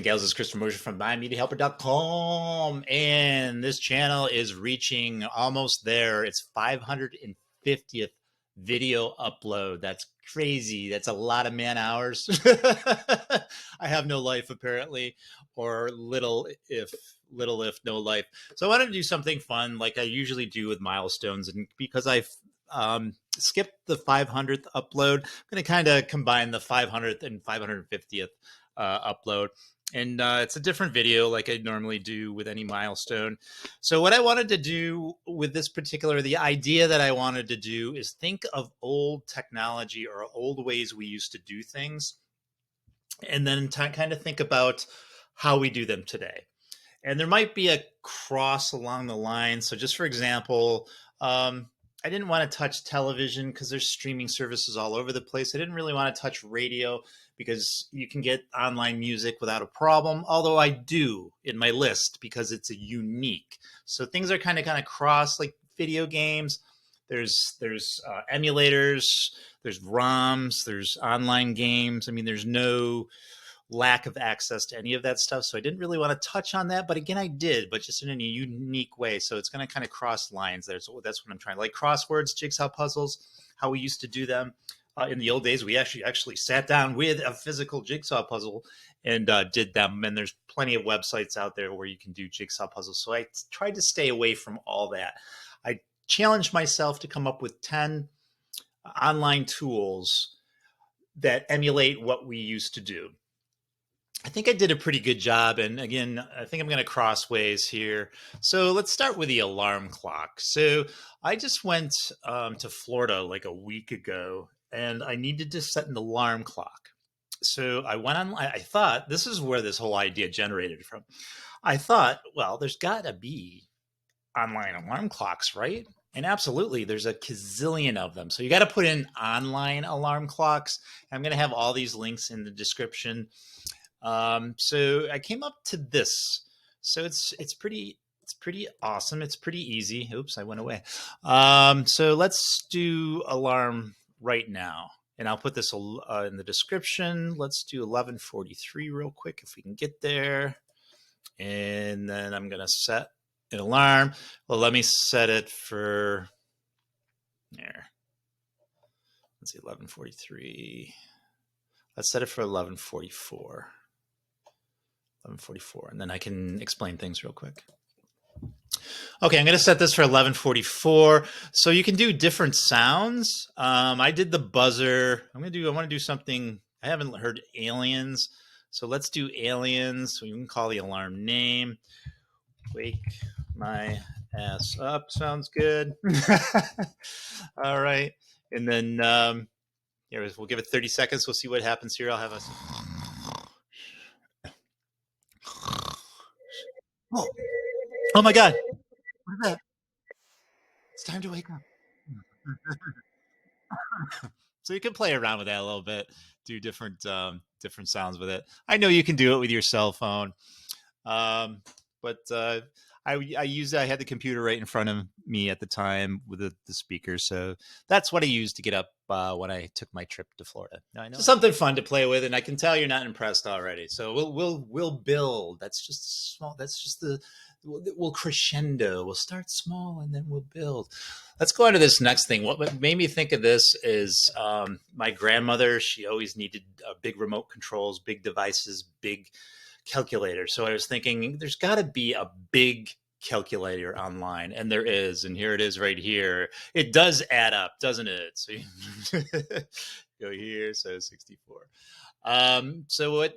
and gals, it's Christopher Mosher from MyMediaHelper.com, and this channel is reaching almost there. It's 550th video upload. That's crazy. That's a lot of man hours. I have no life apparently, or little if no life. So I wanted to do something fun like I usually do with milestones, and because I've skipped the 500th upload, I'm going to kind of combine the 500th and 550th upload. And it's a different video like I normally do with any milestone. So what I wanted to do with this particular, the idea that I wanted to do is think of old technology or old ways we used to do things, and then kind of think about how we do them today. And there might be a cross along the line. So just for example, I didn't want to touch television because there's streaming services all over the place. I didn't really want to touch radio because you can get online music without a problem, although I do in my list because it's a unique. So things are kind of cross, like video games. There's emulators, there's ROMs, there's online games. I mean, there's no lack of access to any of that stuff. So I didn't really want to touch on that. But again, I did, but just in a unique way. So it's going to kind of cross lines there. So that's what I'm trying. Like crosswords, jigsaw puzzles, how we used to do them. In the old days, we actually sat down with a physical jigsaw puzzle and did them. And there's plenty of websites out there where you can do jigsaw puzzles. So I tried to stay away from all that. I challenged myself to come up with 10 online tools that emulate what we used to do. I think I did a pretty good job. And again, I think I'm going to cross ways here. So let's start with the alarm clock. So I just went to Florida like a week ago, and I needed to set an alarm clock. So I went on, I thought this is where this whole idea generated from. I thought, well, there's got to be online alarm clocks, right? And absolutely, there's a gazillion of them. So you got to put in online alarm clocks. I'm going to have all these links in the description. So I came up to this. So it's pretty awesome. It's pretty easy. Oops, I went away. So let's do alarm right now. And I'll put this in the description. Let's do 11:43 real quick if we can get there. And then I'm going to set an alarm. Well, let me set it for there. Let's see, 11:43. Let's set it for 11:44. 11:44, and then I can explain things real quick. Okay, I'm going to set this for 11:44. So you can do different sounds. I did the buzzer. I want to do something. I haven't heard aliens, so let's do aliens. So you can call the alarm name. Wake my ass up. Sounds good. All right, and then here we'll give it 30 seconds. We'll see what happens here. I'll have a. Oh my God. What is that? It's time to wake up. So you can play around with that a little bit, do different sounds with it. I know you can do it with your cell phone. But I used, I had the computer right in front of me at the time with the speakers. So that's what I used to get up when I took my trip to Florida. Now I know. So something fun to play with, and I can tell you're not impressed already. So we'll build. That's just small. That's just we'll crescendo. We'll start small and then we'll build. Let's go on to this next thing. What made me think of this is my grandmother. She always needed big remote controls, big devices, big calculator. So I was thinking there's got to be a big calculator online, and there is, and here it is right here. It does add up, doesn't it? So you go here, so 64. So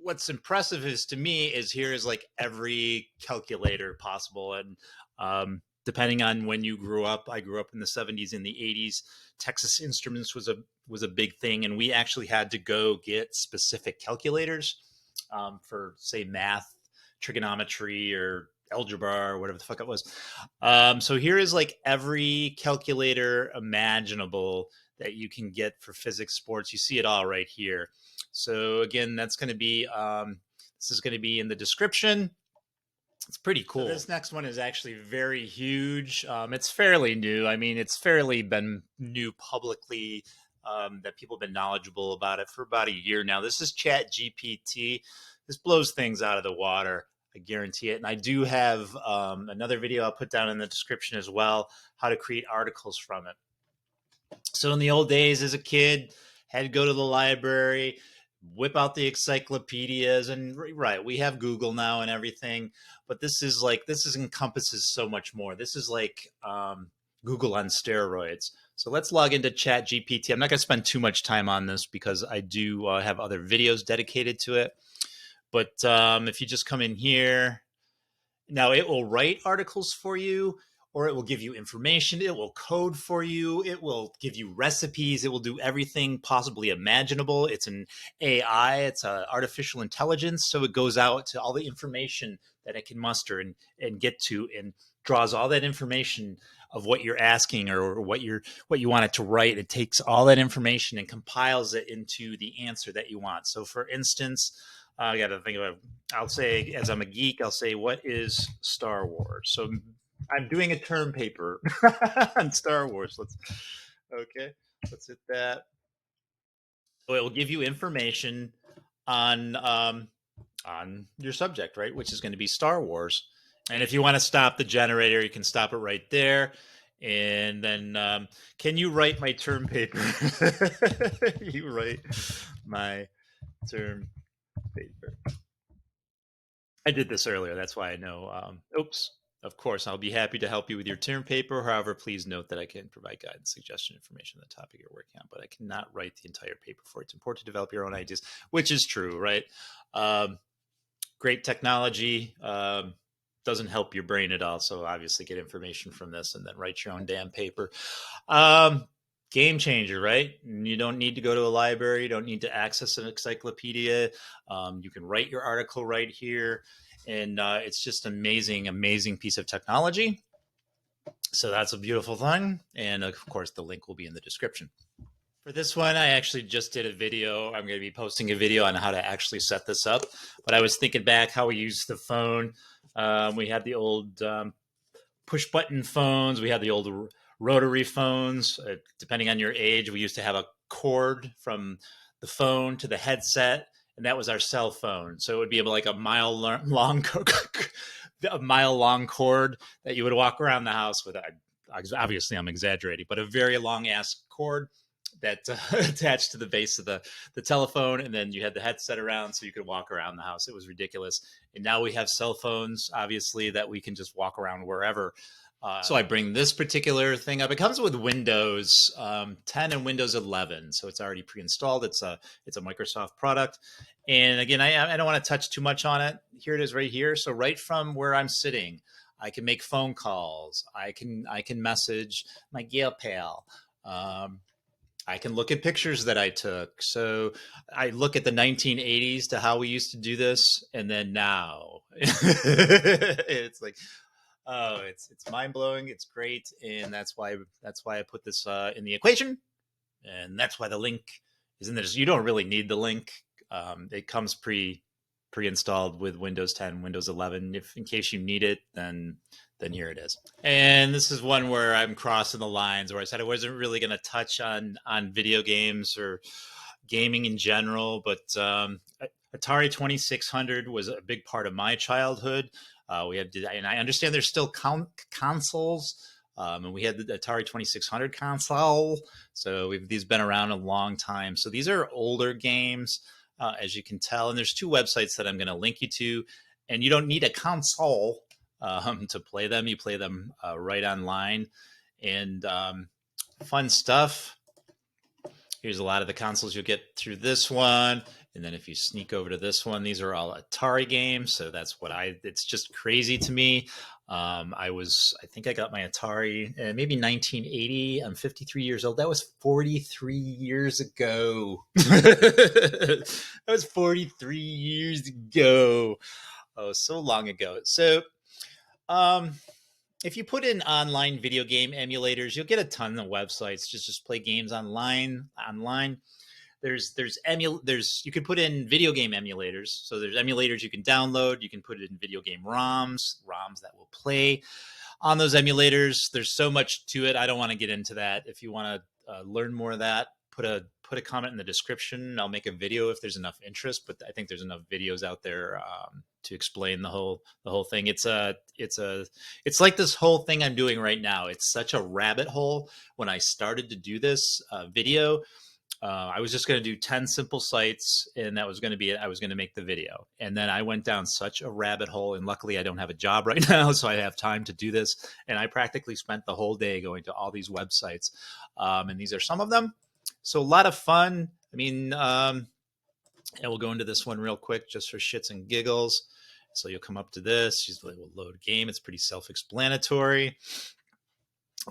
what's impressive is to me is here is like every calculator possible, and depending on when you grew up, I grew up in the 70s and the 80s. Texas Instruments was a big thing, and we actually had to go get specific calculators for, say, math, trigonometry, or algebra, or whatever the fuck it was. So here is like every calculator imaginable that you can get for physics, sports. You see it all right here. So again, that's going to be, this is going to be in the description. It's pretty cool. So this next one is actually very huge. It's fairly new. I mean, it's fairly been new publicly that people have been knowledgeable about it for about a year now. This is ChatGPT. This blows things out of the water. I guarantee it. And I do have another video I'll put down in the description as well, how to create articles from it. So in the old days as a kid, had to go to the library, whip out the encyclopedias, and right, we have Google now and everything, but this encompasses so much more. This is like Google on steroids. So let's log into ChatGPT. I'm not going to spend too much time on this because I do have other videos dedicated to it. But if you just come in here, now it will write articles for you, or it will give you information. It will code for you. It will give you recipes. It will do everything possibly imaginable. It's an AI. It's a artificial intelligence. So it goes out to all the information that it can muster and get to, and draws all that information of what you're asking or what you want it to write. It takes all that information and compiles it into the answer that you want. So for instance, I got to think about it. I'll say, as I'm a geek, I'll say, what is Star Wars? So I'm doing a term paper on Star Wars. Let's hit that. So it will give you information on your subject, right? Which is going to be Star Wars. And if you want to stop the generator, you can stop it right there. And then, can you write my term paper? You write my term paper. I did this earlier. That's why I know. Oops. Of course, I'll be happy to help you with your term paper. However, please note that I can provide guidance, suggestion, information on the topic you're working on, but I cannot write the entire paper for it. It's important to develop your own ideas, which is true, right? Great technology doesn't help your brain at all. So obviously get information from this and then write your own damn paper. Game changer, right? You don't need to go to a library. You don't need to access an encyclopedia. You can write your article right here. And it's just amazing piece of technology. So that's a beautiful thing. And of course, the link will be in the description. For this one, I actually just did a video. I'm going to be posting a video on how to actually set this up. But I was thinking back how we used the phone. We had the old push button phones. We had the old rotary phones. Depending on your age, we used to have a cord from the phone to the headset, and that was our cell phone. So it would be like a mile long cord that you would walk around the house with. Obviously, I'm exaggerating, but a very long ass cord that attached to the base of the telephone, and then you had the headset around so you could walk around the house. It was ridiculous. And now we have cell phones, obviously, that we can just walk around wherever. So I bring this particular thing up. It comes with Windows 10 and Windows 11, so it's already pre-installed. It's a Microsoft product. And again, I don't want to touch too much on it. Here it is right here. So right from where I'm sitting, I can make phone calls. I can message my gal pal. I can look at pictures that I took. So I look at the 1980s to how we used to do this, and then now it's like, oh, it's mind blowing. It's great, and that's why I put this in the equation, and that's why the link is in there. You don't really need the link. It comes pre-installed with Windows 10, Windows 11. If in case you need it, then here it is. And this is one where I'm crossing the lines, where I said I wasn't really going to touch on video games or gaming in general, but Atari 2600 was a big part of my childhood. We had, and I understand there's still consoles, and we had the Atari 2600 console. So these been around a long time. So these are older games, as you can tell. And there's two websites that I'm going to link you to, and you don't need a console to play them. You play them right online, and fun stuff. Here's a lot of the consoles you'll get through this one. And then if you sneak over to this one, these are all Atari games. So that's it's just crazy to me. I think I got my Atari maybe 1980. I'm 53 years old. That was 43 years ago. That was 43 years ago. Oh, so long ago. So, if you put in online video game emulators, you'll get a ton of websites. Just play games online. There's you can put in video game emulators. So there's emulators you can download. You can put it in video game ROMs that will play on those emulators. There's so much to it. I don't want to get into that. If you want to learn more of that, put a comment in the description. I'll make a video if there's enough interest, but I think there's enough videos out there to explain the whole thing. It's like this whole thing I'm doing right now. It's such a rabbit hole. When I started to do this video, I was just going to do 10 simple sites, and that was going to be it. I was going to make the video. And then I went down such a rabbit hole, and luckily I don't have a job right now, so I have time to do this. And I practically spent the whole day going to all these websites. And these are some of them. So a lot of fun. I mean, and we'll go into this one real quick just for shits and giggles. So you'll come up to this. We'll load game. It's pretty self-explanatory.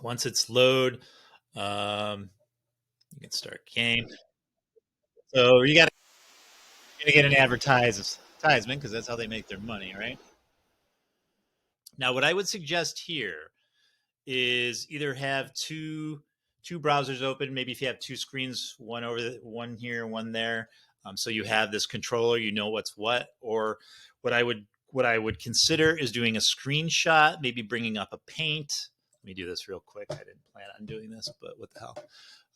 Once it's load, you can start game. So you got to get an advertisement because that's how they make their money, right? Now, what I would suggest here is either have two browsers open. Maybe if you have two screens, one here, one there, so you have this controller, you know what's what. Or what I would consider is doing a screenshot, maybe bringing up a paint. Let me do this real quick. I didn't plan on doing this, but what the hell?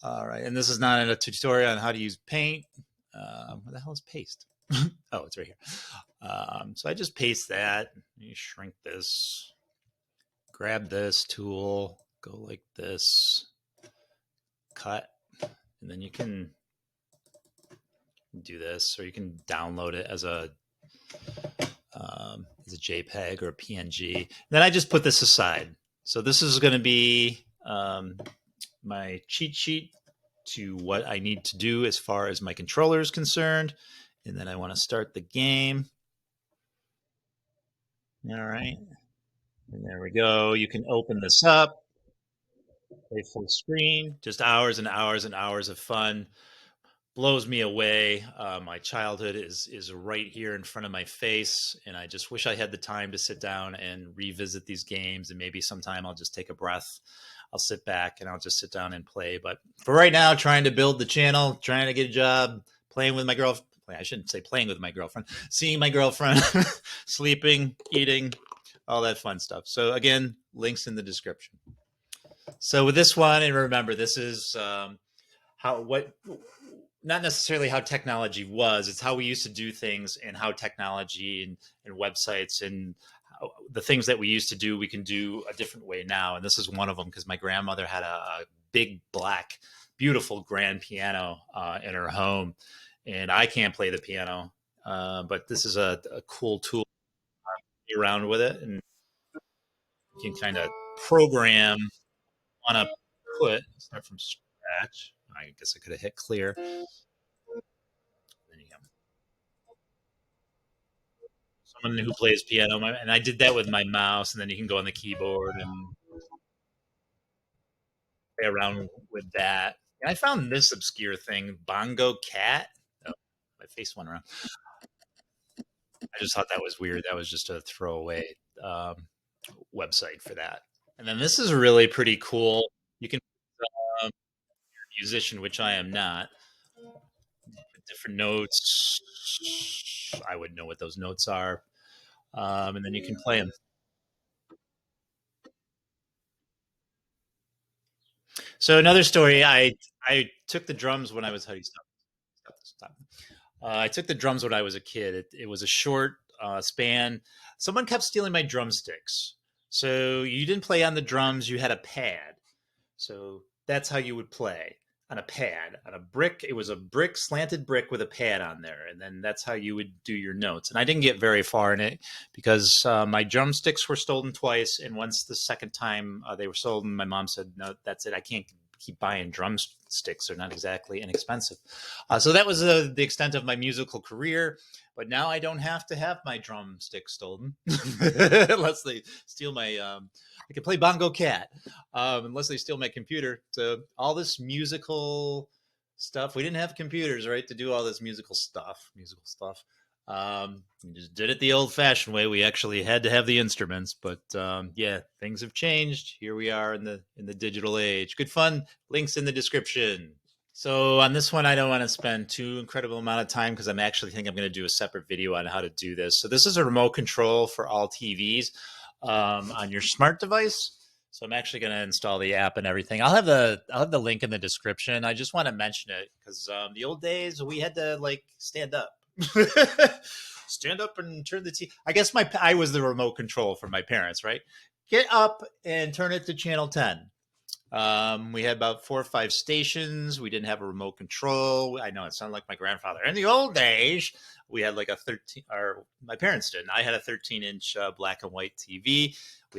All right, and this is not a tutorial on how to use paint. Where the hell is paste? Oh, it's right here. So I just paste that. You shrink this. Grab this tool. Go like this. Cut, and then you can do this, or you can download it as a JPEG or a PNG. Then I just put this aside. So this is going to be my cheat sheet to what I need to do as far as my controller is concerned. And then I want to start the game. All right. And there we go. You can open this up, play full screen, just hours and hours and hours of fun. Blows me away. My childhood is right here in front of my face, and I just wish I had the time to sit down and revisit these games. And maybe sometime I'll just take a breath. I'll sit back and I'll just sit down and play. But for right now, trying to build the channel, trying to get a job, playing with my girlfriend. I shouldn't say playing with my girlfriend, seeing my girlfriend, sleeping, eating, all that fun stuff. So again, links in the description. So with this one, and remember, this is not necessarily how technology was. It's how we used to do things, and how technology and websites and the things that we used to do, we can do a different way now. And this is one of them, because my grandmother had a big, black, beautiful grand piano in her home. And I can't play the piano, but this is a cool tool to play around with it. And you can kind of program on a start from scratch. I guess I could have hit clear. Then you go. Someone who plays piano, and I did that with my mouse, and then you can go on the keyboard and play around with that. And I found this obscure thing, Bongo Cat. Oh, my face went around. I just thought that was weird. That was just a throwaway website for that. And then this is really pretty cool. You can you're a musician, which I am not. Different notes. I would know what those notes are. And then you can play them. So another story, I took the drums when I was, how do you stop. I took the drums when I was a kid. It was a short span. Someone kept stealing my drumsticks. So you didn't play on the drums, you had a pad. So that's how you would play, on a pad, on a brick. It was a brick, slanted brick with a pad on there. And then that's how you would do your notes. And I didn't get very far in it because my drumsticks were stolen twice. And once the second time they were stolen, my mom said, no, that's it. I can't keep buying drumsticks. They're not exactly inexpensive. So that was the extent of my musical career. But now I don't have to have my drumsticks stolen unless they steal my. I can play Bongo Cat unless they steal my computer. So all this musical stuff, we didn't have computers, right, to do all this musical stuff. We just did it the old-fashioned way. We actually had to have the instruments, but yeah, things have changed. Here we are in the digital age. Good fun. Links in the description. So on this one, I don't want to spend too incredible amount of time because I'm actually think I'm going to do a separate video on how to do this. So this is a remote control for all TVs on your smart device. So I'm actually going to install the app and everything. I'll have the link in the description. I just want to mention it because the old days we had to like stand up, stand up and turn the TV. I guess I was the remote control for my parents, right? Get up and turn it to channel 10. We had about 4 or 5 stations. We didn't have a remote control. I know it sounded like my grandfather. In the old days, we had like a 13, or my parents didn't. I had a 13-inch black and white TV.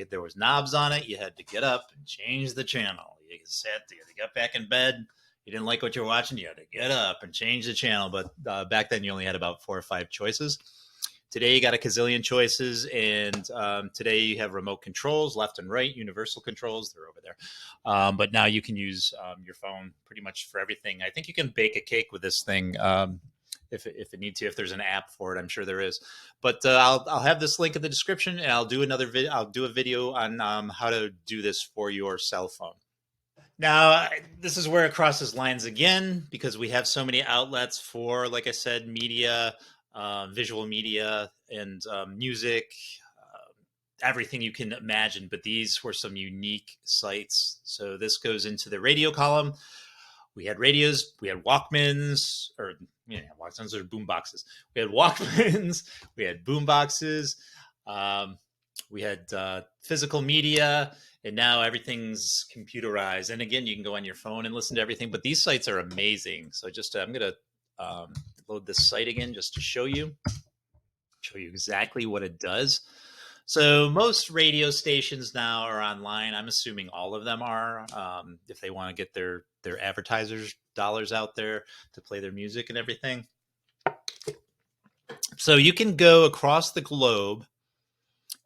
There was knobs on it. You had to get up and change the channel. You sat there, you got back in bed. You didn't like what you're watching. You had to get up and change the channel. But back then, you only had about 4 or 5 choices. Today you got a gazillion choices, and today you have remote controls, left and right, universal controls. They're over there. But now you can use your phone pretty much for everything. I think you can bake a cake with this thing if it needs to. If there's an app for it, I'm sure there is. But I'll have this link in the description, and I'll do another video. I'll do a video on how to do this for your cell phone. Now, this is where it crosses lines again because we have so many outlets for, like I said, media, visual media, and music, everything you can imagine. But these were some unique sites. So this goes into the radio column. We had radios, we had Walkmans, or Walkmans are boom boxes. We had Walkmans, we had boom boxes, we had physical media, and now everything's computerized. And again, you can go on your phone and listen to everything. But these sites are amazing. So just I'm going to load this site again just to show you exactly what it does. So most radio stations now are online. I'm assuming all of them are, if they want to get their advertisers dollars out there to play their music and everything. So you can go across the globe,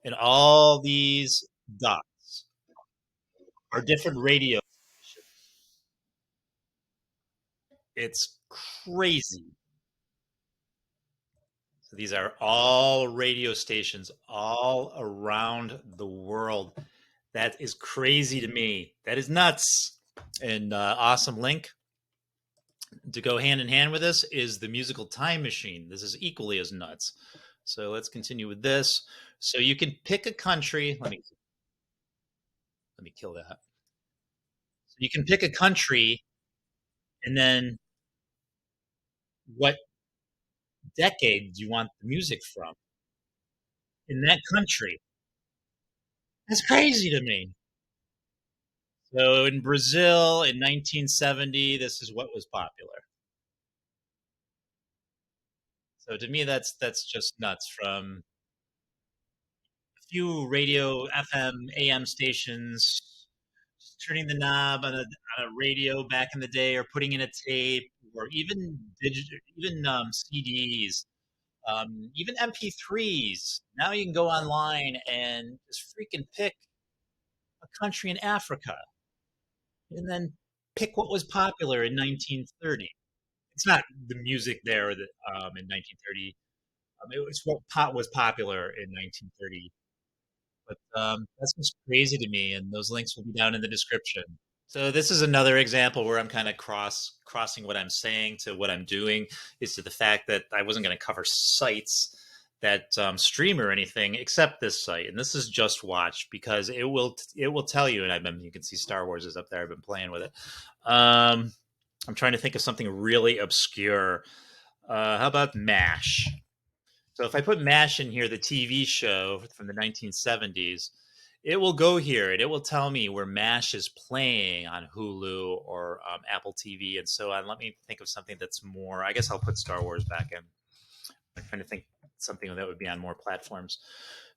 and all these dots are different radio stations. It's crazy. So these are all radio stations all around the world. That is crazy to me. That is nuts. And awesome link to go hand in hand with this is the musical time machine. This is equally as nuts. So let's continue with this. So you can pick a country. Let me kill that. So you can pick a country, and then what decade do you want the music from in that country? That's crazy to me. So in Brazil in 1970, this is what was popular. So to me, that's just nuts. From a few radio, FM, AM stations, just turning the knob on a radio back in the day, or putting in a tape, or even digital, even CDs, even MP3s. Now you can go online and just freaking pick a country in Africa, and then pick what was popular in 1930. It's not the music there that in 1930. It was what was popular in 1930. But that's just crazy to me, and those links will be down in the description. So this is another example where I'm kind of crossing what I'm saying to what I'm doing, is to the fact that I wasn't going to cover sites that stream or anything except this site, and this is Just Watch, because it will tell you. And you can see Star Wars is up there. I've been playing with it. I'm trying to think of something really obscure. How about MASH? So if I put MASH in here, the TV show from the 1970s, it will go here and it will tell me where MASH is playing on Hulu or Apple TV and so on. Let me think of something that's more. I guess I'll put Star Wars back in. I'm trying to think something that would be on more platforms.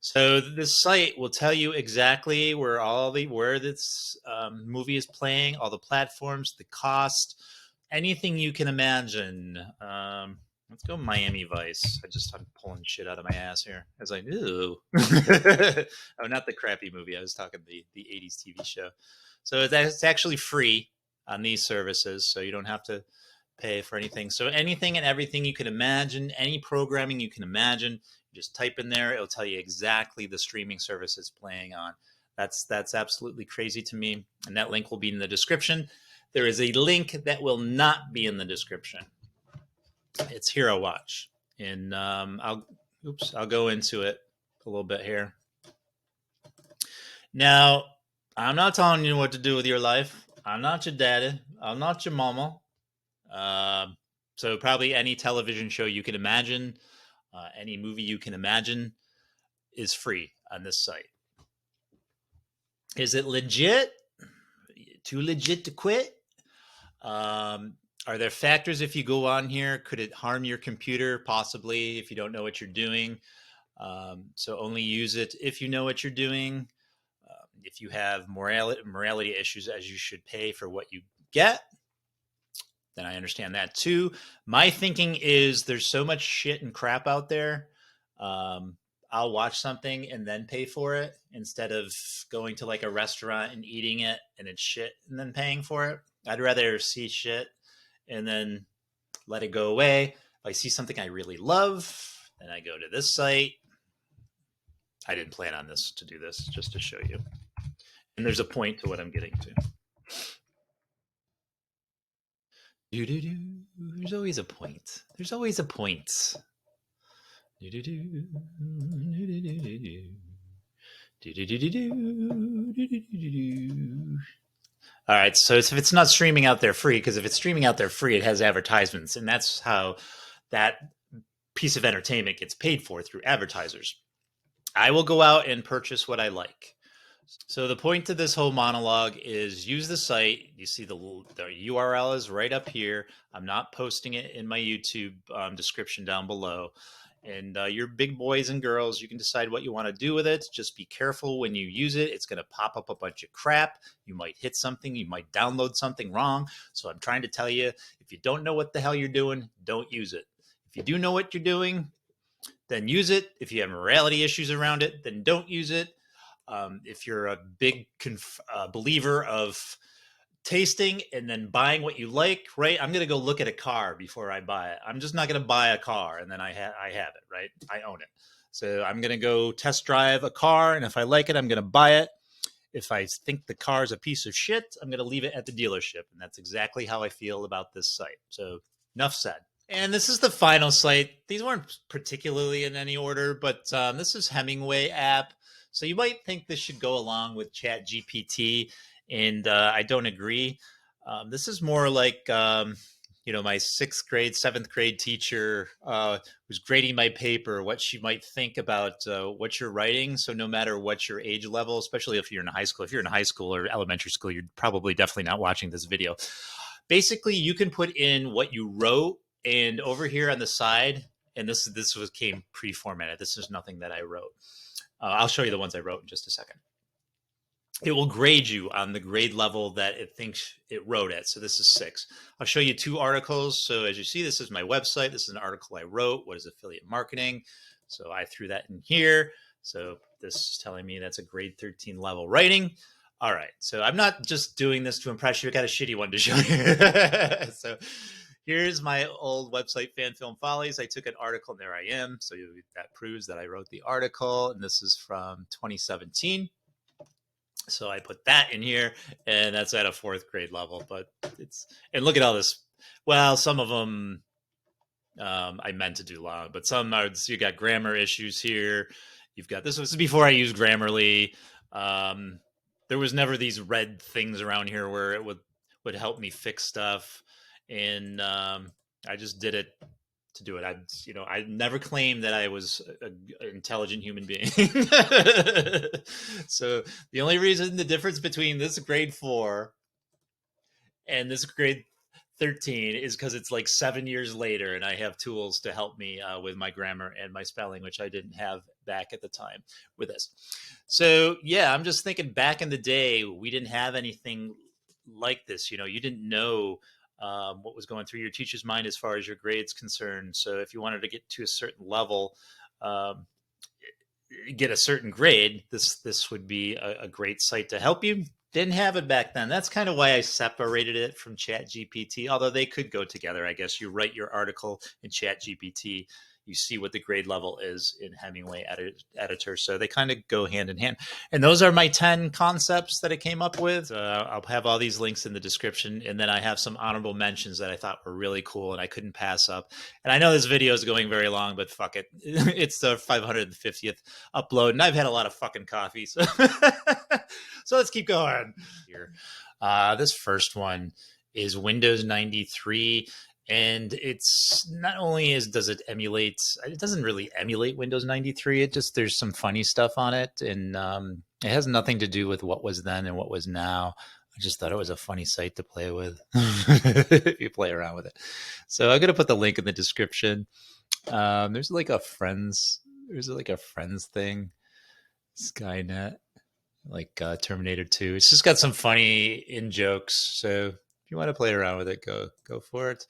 So this site will tell you exactly where this movie is playing, all the platforms, the cost, anything you can imagine. Let's go Miami Vice. I'm pulling shit out of my ass here as I do. Oh, not the crappy movie. I was talking the 80s TV show. So it's actually free on these services, so you don't have to pay for anything. So anything and everything you can imagine, any programming you can imagine, you just type in there. It'll tell you exactly the streaming service it's playing on. That's absolutely crazy to me. And that link will be in the description. There is a link that will not be in the description. It's Hero Watch, and I'll go into it a little bit here. Now, I'm not telling you what to do with your life. I'm not your daddy. I'm not your mama. Uh, so probably any television show you can imagine, any movie you can imagine, is free on this site. Is it legit? Too legit to quit? Are there factors if you go on here? Could it harm your computer? Possibly, if you don't know what you're doing. So only use it if you know what you're doing. If you have morality issues, as you should pay for what you get, then I understand that too. My thinking is there's so much shit and crap out there. Um, I'll watch something and then pay for it instead of going to like a restaurant and eating it and it's shit and then paying for it. I'd rather see shit and then let it go away. If I see something I really love, then I go to this site. I didn't plan on this to do this, just to show you. And there's a point to what I'm getting to. There's always a point. There's always a point. All right, so if it's not streaming out there free, because if it's streaming out there free, it has advertisements, and that's how that piece of entertainment gets paid for, through advertisers. I will go out and purchase what I like. So the point to this whole monologue is use the site. You see the URL is right up here. I'm not posting it in my YouTube description down below. And you're big boys and girls. You can decide what you want to do with it. Just be careful when you use it. It's going to pop up a bunch of crap. You might hit something. You might download something wrong. So I'm trying to tell you, if you don't know what the hell you're doing, don't use it. If you do know what you're doing, then use it. If you have morality issues around it, then don't use it. If you're a big believer of tasting and then buying what you like, right? I'm going to go look at a car before I buy it. I'm just not going to buy a car and then I have it, right? I own it. So I'm going to go test drive a car, and if I like it, I'm going to buy it. If I think the car is a piece of shit, I'm going to leave it at the dealership. And that's exactly how I feel about this site. So enough said. And this is the final site. These weren't particularly in any order, but this is Hemingway app. So you might think this should go along with ChatGPT, and I don't agree. This is more like, my 6th grade, 7th grade teacher who's grading my paper, what she might think about what you're writing. So no matter what your age level, especially if you're in high school, or elementary school, you're probably definitely not watching this video. Basically, you can put in what you wrote, and over here on the side, and this came pre-formatted. This is nothing that I wrote. I'll show you the ones I wrote in just a second. It will grade you on the grade level that it thinks it wrote at. So this is 6. I'll show you 2 articles. So as you see, this is my website. This is an article I wrote. What is affiliate marketing? So I threw that in here. So this is telling me that's a grade 13 level writing. All right. So I'm not just doing this to impress you. I got a shitty one to show you. So here's my old website, Fan Film Follies. I took an article, and there I am. So that proves that I wrote the article, and this is from 2017. So I put that in here, and that's at a 4th grade level. But and look at all this. Well, some of them I meant to do long, but some are. You got grammar issues here. You've got this was before I used Grammarly. There was never these red things around here where it would help me fix stuff, and I just did it to do it. I never claimed that I was an intelligent human being. So the only reason, the difference between this grade 4 and this grade 13 is because it's like 7 years later, and I have tools to help me with my grammar and my spelling, which I didn't have back at the time with this. So yeah, I'm just thinking, back in the day, we didn't have anything like this. You didn't know what was going through your teacher's mind as far as your grades concerned. So if you wanted to get to a certain level, get a certain grade, this would be a great site to help you. Didn't have it back then. That's kind of why I separated it from ChatGPT, although they could go together. I guess you write your article in ChatGPT, you see what the grade level is in Hemingway editor. So they kind of go hand in hand. And those are my 10 concepts that I came up with. I'll have all these links in the description. And then I have some honorable mentions that I thought were really cool and I couldn't pass up. And I know this video is going very long, but fuck it. It's the 550th upload. And I've had a lot of fucking coffee. So, so let's keep going here. This first one is Windows 93. And it's not only does it doesn't really emulate Windows 93. It just, there's some funny stuff on it. And it has nothing to do with what was then and what was now. I just thought it was a funny site to play with if you play around with it. So I'm going to put the link in the description. There's like a friends thing, Skynet, like Terminator 2. It's just got some funny in jokes. So if you want to play around with it, go for it.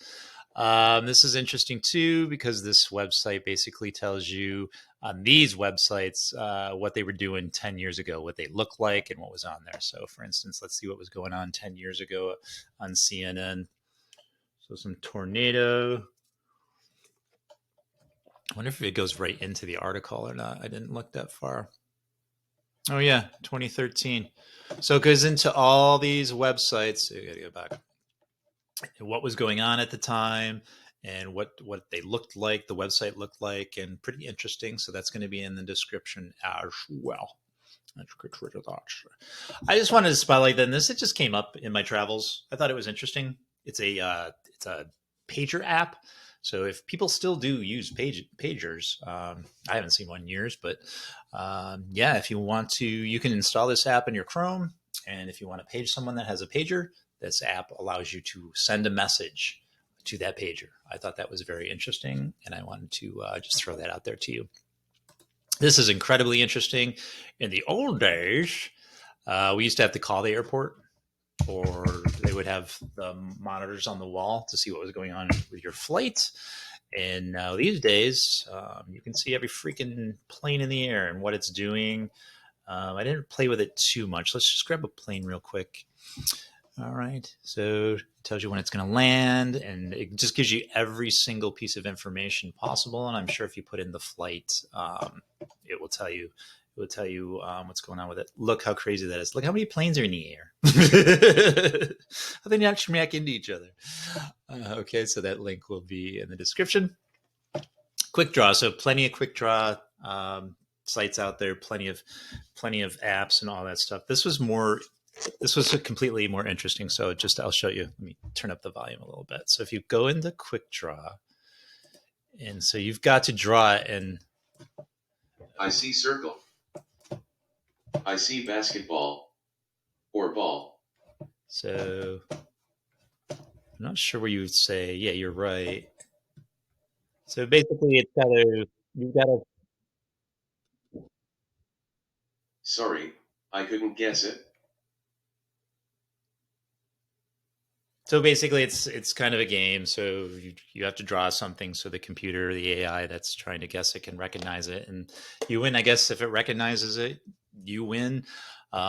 This is interesting too, because this website basically tells you on these websites what they were doing 10 years ago, what they look like and what was on there. So for instance, let's see what was going on 10 years ago on CNN. So some tornado. I wonder if it goes right into the article or not. I didn't look that far. Oh yeah, 2013. So it goes into all these websites. So you got to go back. What was going on at the time and what they looked like, the website looked like, and pretty interesting. So that's going to be in the description as well. Let's get rid of that. I just wanted to spotlight then this. It just came up in my travels. I thought it was interesting. It's a pager app. So if people still do use pagers, I haven't seen one in years, but yeah, if you want to, you can install this app in your Chrome. And if you want to page someone that has a pager, this app allows you to send a message to that pager. I thought that was very interesting, and I wanted to just throw that out there to you. This is incredibly interesting. In the old days, we used to have to call the airport, or they would have the monitors on the wall to see what was going on with your flight. And now these days, you can see every freaking plane in the air and what it's doing. I didn't play with it too much. Let's just grab a plane real quick. All right. So it tells you when it's going to land, and it just gives you every single piece of information possible. And I'm sure if you put in the flight, it will tell you. It will tell you what's going on with it. Look how crazy that is. Look how many planes are in the air. How they not smack into each other. Okay, so that link will be in the description. Quick Draw. So plenty of Quick Draw sites out there. Plenty of apps and all that stuff. This was completely more interesting. So I'll show you. Let me turn up the volume a little bit. So if you go into Quick Draw, and so you've got to draw it in. I see circle. I see basketball or ball. So I'm not sure where you would say, yeah, you're right. So basically you've got to. Sorry, I couldn't guess it. So basically it's kind of a game. So you have to draw something so the computer, the AI that's trying to guess it can recognize it. And you win, I guess, if it recognizes it, you win.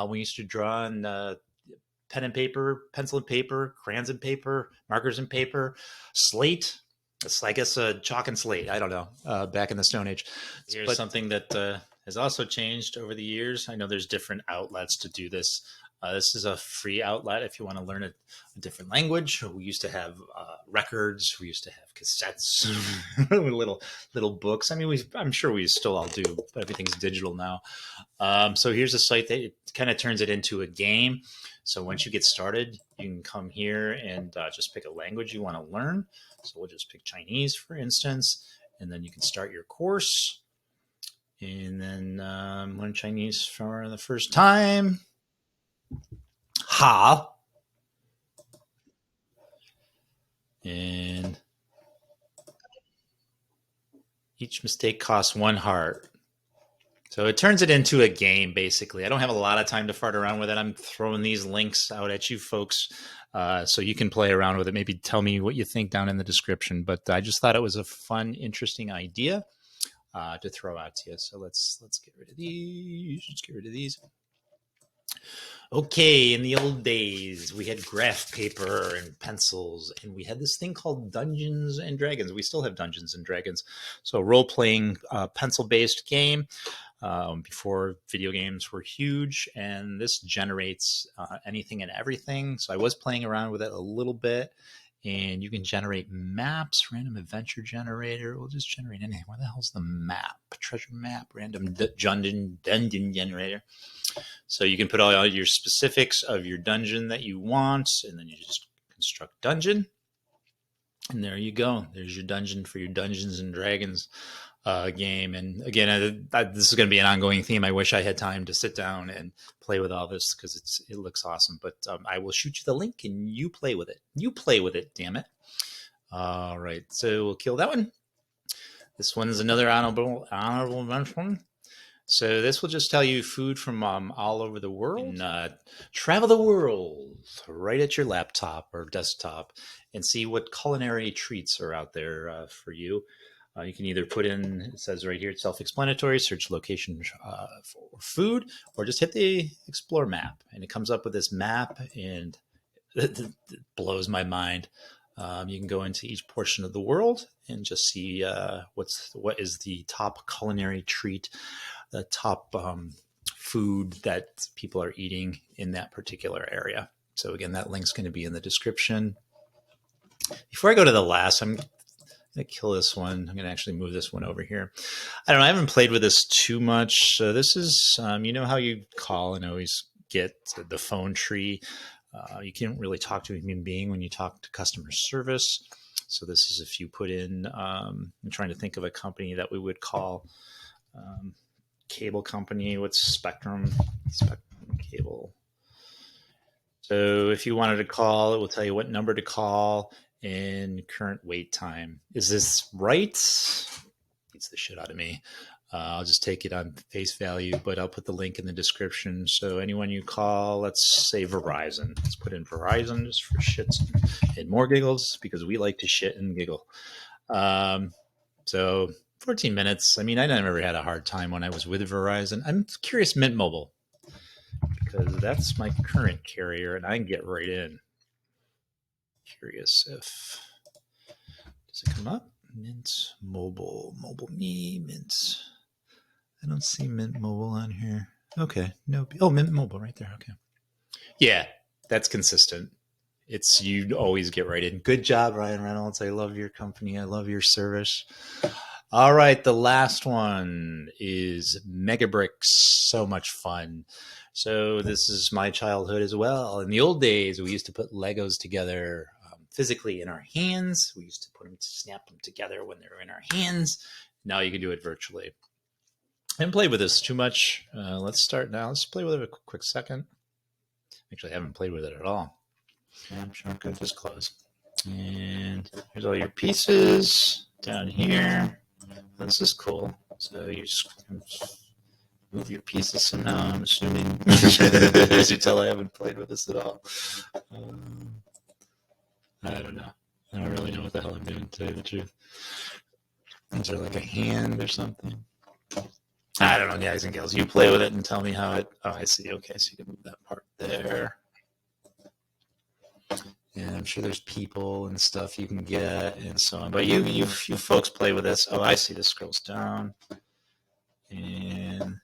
We used to draw in pen and paper, pencil and paper, crayons and paper, markers and paper, slate. It's, I guess, chalk and slate. I don't know. Back in the Stone Age. Here's something that has also changed over the years. I know there's different outlets to do this. This is a free outlet if you want to learn a different language. We used to have records. We used to have cassettes, little books. I mean, I'm sure we still all do, but everything's digital now. So here's a site that it kind of turns it into a game. So once you get started, you can come here and just pick a language you want to learn. So we'll just pick Chinese, for instance, and then you can start your course. And then learn Chinese for the first time. Ha. And each mistake costs 1 heart. So it turns it into a game, basically. I don't have a lot of time to fart around with it. I'm throwing these links out at you folks so you can play around with it. Maybe tell me what you think down in the description. But I just thought it was a fun, interesting idea to throw out to you. So let's get rid of these. Let's get rid of these. Okay, in the old days, we had graph paper and pencils, and we had this thing called Dungeons and Dragons. We still have Dungeons and Dragons. So, a role playing pencil based game before video games were huge. And this generates anything and everything. So, I was playing around with it a little bit. And you can generate maps, random adventure generator. We'll just generate anything. Where the hell's the map? Treasure map, random dungeon generator. So you can put all your specifics of your dungeon that you want, and then you just construct dungeon. And there you go. There's your dungeon for your Dungeons and Dragons game. And again, this is going to be an ongoing theme. I wish I had time to sit down and play with all this because it looks awesome. But I will shoot you the link and you play with it. You play with it, damn it. All right. So we'll kill that one. This one's another honorable mention. So this will just tell you food from all over the world. And, travel the world right at your laptop or desktop and see what culinary treats are out there for you. You can either put in, it says right here, it's self-explanatory, search location for food, or just hit the explore map. And it comes up with this map, and it blows my mind. You can go into each portion of the world and just see what is the top culinary treat, the top food that people are eating in that particular area. So again, that link's going to be in the description. Before I go to the last, I'm going to kill this one. I'm going to actually move this one over here. I don't know. I haven't played with this too much. So this is, you know how you call and always get the phone tree. You can't really talk to a human being when you talk to customer service. So this is if you put in, I'm trying to think of a company that we would call cable company. What's Spectrum Cable. So if you wanted to call, it will tell you what number to call and current wait time. Is this right? Beats the shit out of me. I'll just take it on face value, but I'll put the link in the description. So anyone you call, let's say Verizon. Let's put in Verizon just for shits and more giggles because we like to shit and giggle. So 14 minutes. I mean, I never had a hard time when I was with Verizon. I'm curious Mint Mobile because that's my current carrier and I can get right in. Curious if, does it come up? Mint Mobile, Mobile Me, Mint. I don't see Mint Mobile on here. Okay, no. Oh, Mint Mobile right there. Okay. Yeah, that's consistent. It's you always get right in. Good job, Ryan Reynolds. I love your company. I love your service. All right, the last one is Mega Bricks. So much fun. So this is my childhood as well. In the old days, we used to put Legos together physically in our hands. We used to snap them together when they were in our hands. Now you can do it virtually. I haven't played with this too much. Let's start now. Let's play with it a quick second. Actually, I haven't played with it at all. I'm shortcut this close. And here's all your pieces down here. This is cool. So you just move your pieces. So now I'm assuming, as you tell, I haven't played with this at all. I don't know. I don't really know what the hell I'm doing, to tell you the truth. Is there like a hand or something? I don't know, guys and gals. You play with it and tell me how it. Oh, I see. Okay, so you can move that part there. And I'm sure there's people and stuff you can get and so on. But you folks play with this. Oh, I see. This scrolls down. And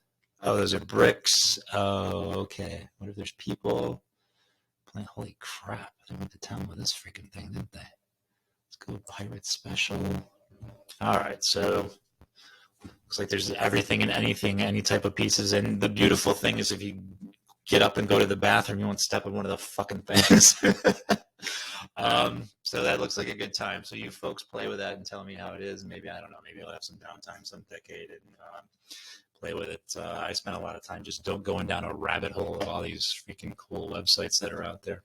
those are bricks. Oh, okay. What if there's people playing? Holy crap! They went to town with this freaking thing, didn't they? Let's go pirate special. All right, so looks like there's everything and anything, any type of pieces. And the beautiful thing is if you get up and go to the bathroom, you won't step on one of the fucking things. So that looks like a good time. So you folks play with that and tell me how it is. Maybe, I don't know, maybe I'll have some downtime some decade and play with it. I spent a lot of time just going down a rabbit hole of all these freaking cool websites that are out there.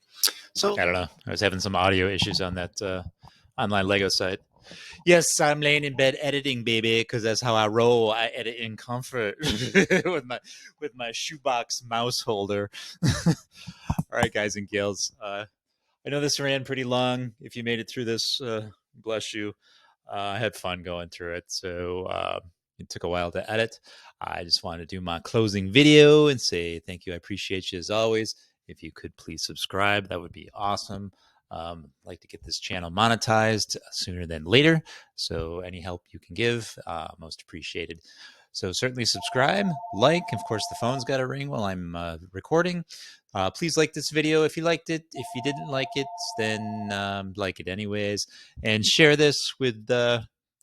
So I don't know. I was having some audio issues on that online Lego site. Yes, I'm laying in bed editing, baby, because that's how I roll. I edit in comfort with my shoebox mouse holder. All right, guys and gals. I know this ran pretty long. If you made it through this, bless you. I had fun going through it. So It took a while to edit. I just wanted to do my closing video and say thank you. I appreciate you as always. If you could please subscribe, that would be awesome. I'd like to get this channel monetized sooner than later. So any help you can give, most appreciated. So certainly subscribe, like. Of course, the phone's got to ring while I'm recording. Please like this video if you liked it. If you didn't like it, then like it anyways. And share this with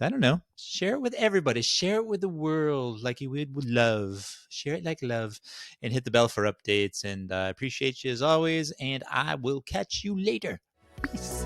I don't know. Share it with everybody. Share it with the world like you would with love. Share it like love. And hit the bell for updates. And I appreciate you as always. And I will catch you later. Peace.